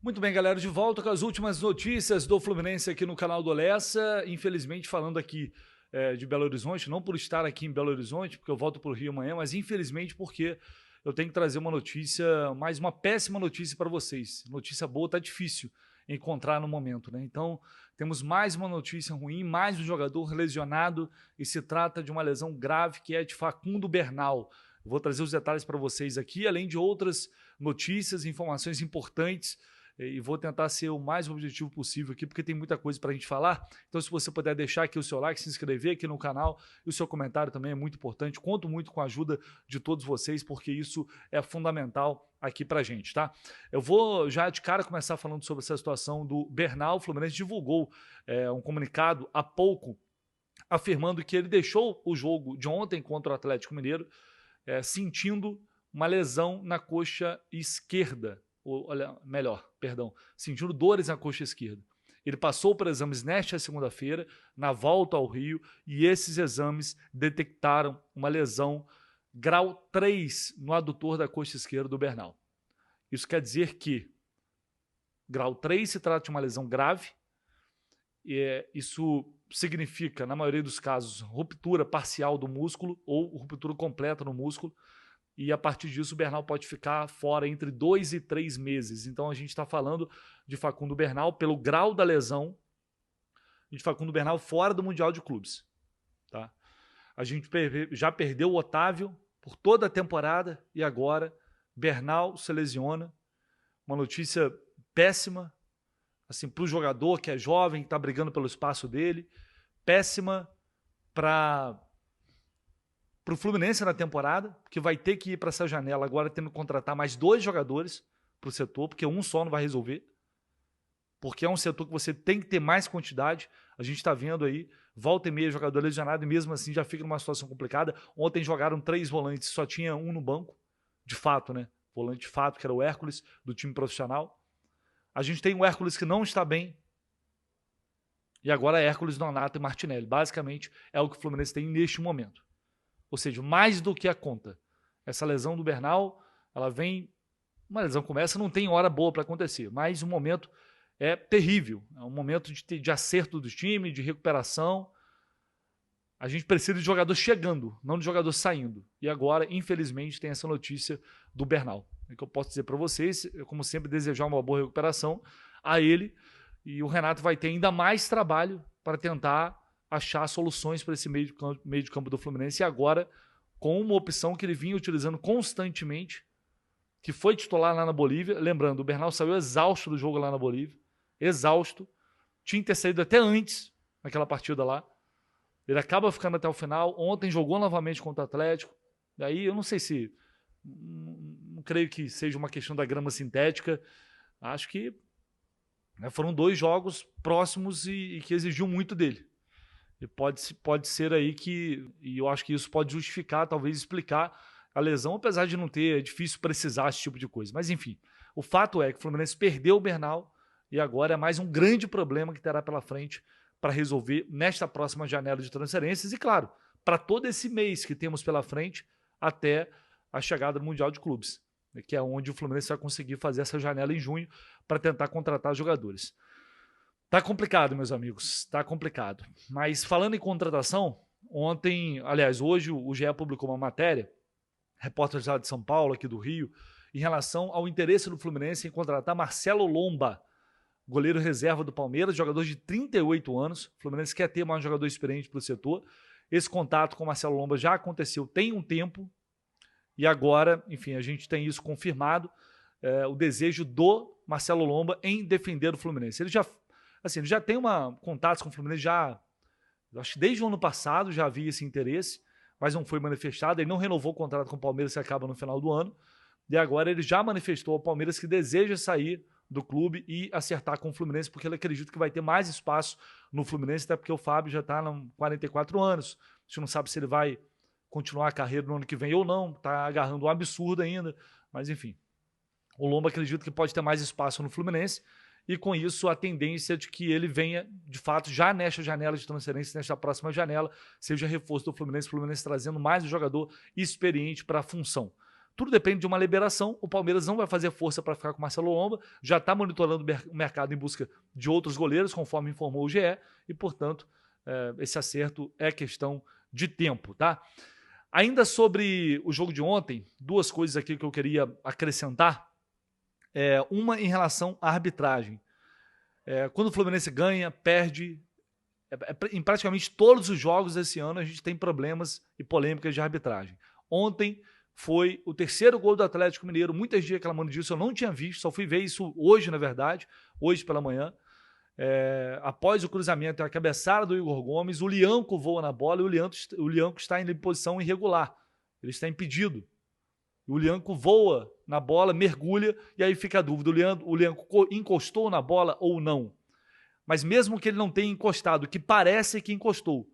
Muito bem, galera, de volta com as últimas notícias do Fluminense aqui no canal do Lessa. Infelizmente, falando aqui de Belo Horizonte, não por estar aqui em Belo Horizonte, porque eu volto para o Rio amanhã, mas infelizmente porque eu tenho que trazer uma notícia, mais uma péssima notícia para vocês. Notícia boa tá difícil encontrar no momento, né? Então, temos mais uma notícia ruim, mais um jogador lesionado, e se trata de uma lesão grave que é de Facundo Bernal. Eu vou trazer os detalhes para vocês aqui, além de outras notícias, informações importantes, e vou tentar ser o mais objetivo possível aqui, porque tem muita coisa para a gente falar. Então, se você puder deixar aqui o seu like, se inscrever aqui no canal, e o seu comentário também é muito importante. Conto muito com a ajuda de todos vocês, porque isso é fundamental aqui para a gente, tá? Eu vou já de cara começar falando sobre essa situação do Bernal. O Fluminense divulgou um comunicado há pouco, afirmando que ele deixou o jogo de ontem contra o Atlético Mineiro sentindo uma lesão na coxa esquerda. Olha, melhor, perdão, sentindo dores na coxa esquerda. Ele passou por exames nesta segunda-feira, na volta ao Rio, e esses exames detectaram uma lesão grau 3 no adutor da coxa esquerda do Bernal. Isso quer dizer que grau 3 se trata de uma lesão grave, e isso significa, na maioria dos casos, ruptura parcial do músculo ou ruptura completa no músculo, e a partir disso o Bernal pode ficar fora entre 2 e 3 meses. Então a gente está falando de Facundo Bernal, pelo grau da lesão, de Facundo Bernal fora do Mundial de Clubes. Tá? A gente já perdeu o Otávio por toda a temporada e agora Bernal se lesiona. Uma notícia péssima assim, para o jogador que é jovem, que está brigando pelo espaço dele, péssima para o Fluminense na temporada, que vai ter que ir para essa janela agora tendo que contratar mais 2 jogadores para o setor, porque um só não vai resolver, porque é um setor que você tem que ter mais quantidade. A gente está vendo aí, volta e meia jogador lesionado, e mesmo assim já fica numa situação complicada. Ontem jogaram 3 volantes, só tinha um no banco, de fato, né? Volante de fato, que era o Hércules, do time profissional. A gente tem o Hércules que não está bem, e agora é Hércules, Nonato e Martinelli. Basicamente é o que o Fluminense tem neste momento. Ou seja, mais do que a conta. Essa lesão do Bernal, ela vem... Uma lesão começa, não tem hora boa para acontecer, mas o momento é terrível. É um momento de acerto do time, de recuperação. A gente precisa de jogador chegando, não de jogador saindo. E agora, infelizmente, tem essa notícia do Bernal. O que eu posso dizer para vocês, eu, como sempre, desejar uma boa recuperação a ele. E o Renato vai ter ainda mais trabalho para tentar achar soluções para esse meio de campo do Fluminense. E agora, com uma opção que ele vinha utilizando constantemente, que foi titular lá na Bolívia. Lembrando, o Bernal saiu exausto do jogo lá na Bolívia. Exausto. Tinha que ter saído até antes naquela partida lá. Ele acaba ficando até o final. Ontem jogou novamente contra o Atlético. Daí eu não sei se... Não creio que seja uma questão da grama sintética. Acho que foram 2 jogos próximos e que exigiu muito dele. E pode ser aí que... E eu acho que isso pode justificar, talvez explicar a lesão, apesar de não ter... É difícil precisar esse tipo de coisa. Mas enfim, o fato é que o Fluminense perdeu o Bernal e agora é mais um grande problema que terá pela frente para resolver nesta próxima janela de transferências. E claro, para todo esse mês que temos pela frente até a chegada do Mundial de Clubes, que é onde o Fluminense vai conseguir fazer essa janela em junho para tentar contratar jogadores. Tá complicado, meus amigos, tá complicado. Mas falando em contratação, ontem, aliás, hoje o GE publicou uma matéria, repórter lá de São Paulo, aqui do Rio, em relação ao interesse do Fluminense em contratar Marcelo Lomba, goleiro reserva do Palmeiras, jogador de 38 anos. O Fluminense quer ter mais jogador experiente para o setor. Esse contato com o Marcelo Lomba já aconteceu tem um tempo, e agora, enfim, a gente tem isso confirmado, o desejo do Marcelo Lomba em defender o Fluminense. Ele já tem contatos com o Fluminense, acho que desde o ano passado já havia esse interesse, mas não foi manifestado. Ele não renovou o contrato com o Palmeiras, que acaba no final do ano, e agora ele já manifestou ao Palmeiras que deseja sair do clube e acertar com o Fluminense, porque ele acredita que vai ter mais espaço no Fluminense, até porque o Fábio já está com 44 anos, a gente não sabe se ele vai continuar a carreira no ano que vem ou não, está agarrando um absurdo ainda, mas enfim. O Lomba acredita que pode ter mais espaço no Fluminense, e com isso a tendência de que ele venha, de fato, já nesta janela de transferência, nesta próxima janela, seja reforço do Fluminense, o Fluminense trazendo mais um jogador experiente para a função. Tudo depende de uma liberação. O Palmeiras não vai fazer força para ficar com o Marcelo Lomba, já está monitorando o mercado em busca de outros goleiros, conforme informou o GE, e, portanto, esse acerto é questão de tempo, tá? Ainda sobre o jogo de ontem, duas coisas aqui que eu queria acrescentar. Uma em relação à arbitragem. Quando o Fluminense ganha, perde, em praticamente todos os jogos desse ano a gente tem problemas e polêmicas de arbitragem. Ontem foi o terceiro gol do Atlético Mineiro, muita gente reclamando disso, eu não tinha visto, só fui ver isso hoje, na verdade, hoje pela manhã. Após o cruzamento e a cabeçada do Igor Gomes, o Lianco voa na bola e o Lianco está em posição irregular, ele está impedido. O Lianco voa na bola, mergulha, e aí fica a dúvida, o Lianco encostou na bola ou não? Mas mesmo que ele não tenha encostado, que parece que encostou,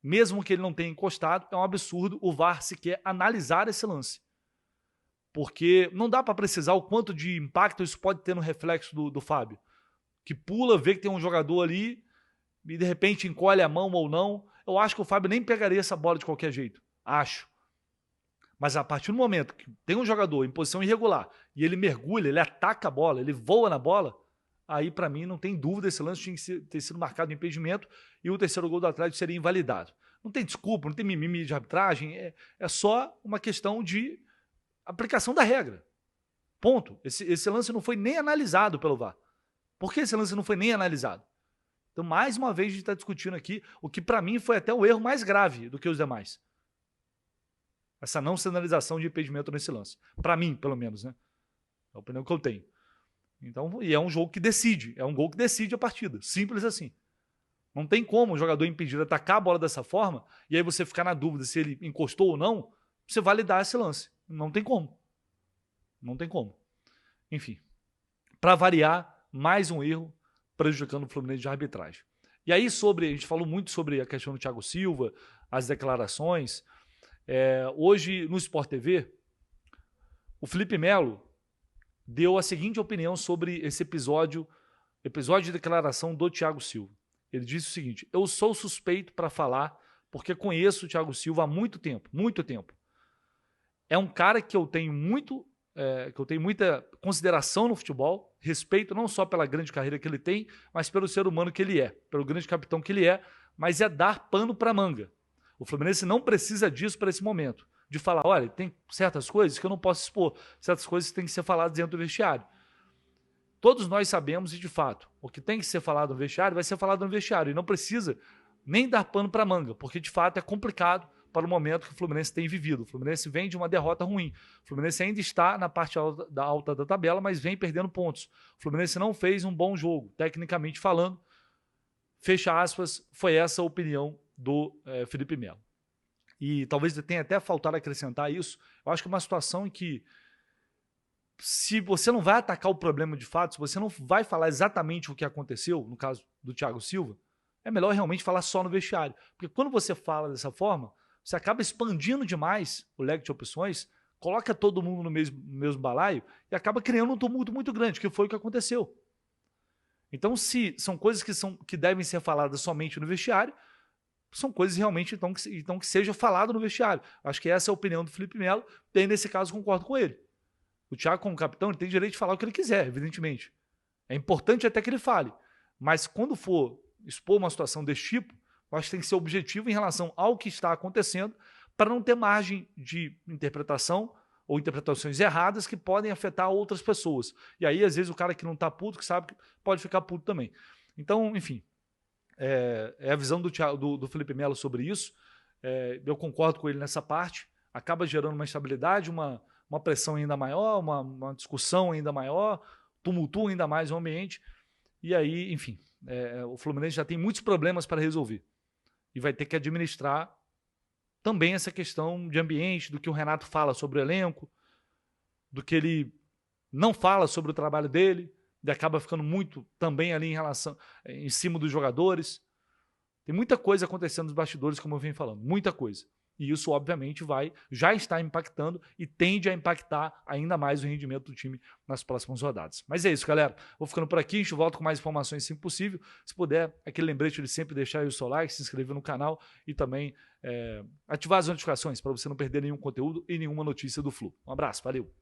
mesmo que ele não tenha encostado, é um absurdo o VAR sequer analisar esse lance. Porque não dá para precisar o quanto de impacto isso pode ter no reflexo do Fábio. Que pula, vê que tem um jogador ali e de repente encolhe a mão ou não. Eu acho que o Fábio nem pegaria essa bola de qualquer jeito. Acho. Mas a partir do momento que tem um jogador em posição irregular e ele mergulha, ele ataca a bola, ele voa na bola, aí para mim não tem dúvida, esse lance tinha que ter sido marcado de impedimento e o terceiro gol do Atlético seria invalidado. Não tem desculpa, não tem mimimi de arbitragem, é só uma questão de aplicação da regra. Ponto. Esse lance não foi nem analisado pelo VAR. Por que esse lance não foi nem analisado? Então, mais uma vez, a gente está discutindo aqui o que para mim foi até o erro mais grave do que os demais. Essa não sinalização de impedimento nesse lance. Para mim, pelo menos, né? É a opinião que eu tenho. Então, e é um jogo que decide. É um gol que decide a partida. Simples assim. Não tem como o jogador impedido atacar a bola dessa forma e aí você ficar na dúvida se ele encostou ou não, você validar esse lance. Não tem como. Não tem como. Enfim. Para variar, mais um erro prejudicando o Fluminense de arbitragem. E aí, a gente falou muito sobre a questão do Thiago Silva, as declarações. Hoje, no Sport TV, o Felipe Melo deu a seguinte opinião sobre esse episódio de declaração do Thiago Silva. Ele disse o seguinte: eu sou suspeito para falar porque conheço o Thiago Silva há muito tempo, muito tempo. É um cara que eu tenho muita consideração no futebol, respeito não só pela grande carreira que ele tem, mas pelo ser humano que ele é, pelo grande capitão que ele é, mas é dar pano para manga. O Fluminense não precisa disso para esse momento, de falar, olha, tem certas coisas que eu não posso expor, certas coisas que têm que ser faladas dentro do vestiário. Todos nós sabemos e, de fato, o que tem que ser falado no vestiário vai ser falado no vestiário e não precisa nem dar pano para manga, porque, de fato, é complicado para o momento que o Fluminense tem vivido. O Fluminense vem de uma derrota ruim. O Fluminense ainda está na parte alta da tabela, mas vem perdendo pontos. O Fluminense não fez um bom jogo, tecnicamente falando. Fecha aspas, foi essa a opinião do Felipe Melo. E talvez tenha até faltado acrescentar isso. Eu acho que é uma situação em que, se você não vai atacar o problema de fato, se você não vai falar exatamente o que aconteceu, no caso do Thiago Silva, é melhor realmente falar só no vestiário. Porque quando você fala dessa forma, você acaba expandindo demais o leque de opções, coloca todo mundo no mesmo balaio e acaba criando um tumulto muito grande, que foi o que aconteceu. Então, se são coisas que devem ser faladas somente no vestiário, são coisas realmente então que seja falado no vestiário. Acho que essa é a opinião do Felipe Melo, e nesse caso concordo com ele. O Thiago, como capitão, ele tem direito de falar o que ele quiser, evidentemente. É importante até que ele fale. Mas quando for expor uma situação desse tipo, eu acho que tem que ser objetivo em relação ao que está acontecendo para não ter margem de interpretação ou interpretações erradas que podem afetar outras pessoas. E aí, às vezes, o cara que não está puto, que sabe que pode ficar puto também. Então, enfim, é a visão do Felipe Melo sobre isso. Eu concordo com ele nessa parte. Acaba gerando uma instabilidade, uma pressão ainda maior, uma discussão ainda maior, tumultua ainda mais o ambiente. E aí, enfim, o Fluminense já tem muitos problemas para resolver. E vai ter que administrar também essa questão de ambiente, do que o Renato fala sobre o elenco, do que ele não fala sobre o trabalho dele, e acaba ficando muito também ali em cima dos jogadores. Tem muita coisa acontecendo nos bastidores, como eu venho falando, muita coisa. E isso, obviamente, já está impactando e tende a impactar ainda mais o rendimento do time nas próximas rodadas. Mas é isso, galera. Vou ficando por aqui, a gente volta com mais informações assim que possível. Se puder, aquele lembrete de sempre deixar aí o seu like, se inscrever no canal e também ativar as notificações para você não perder nenhum conteúdo e nenhuma notícia do Flu. Um abraço, valeu!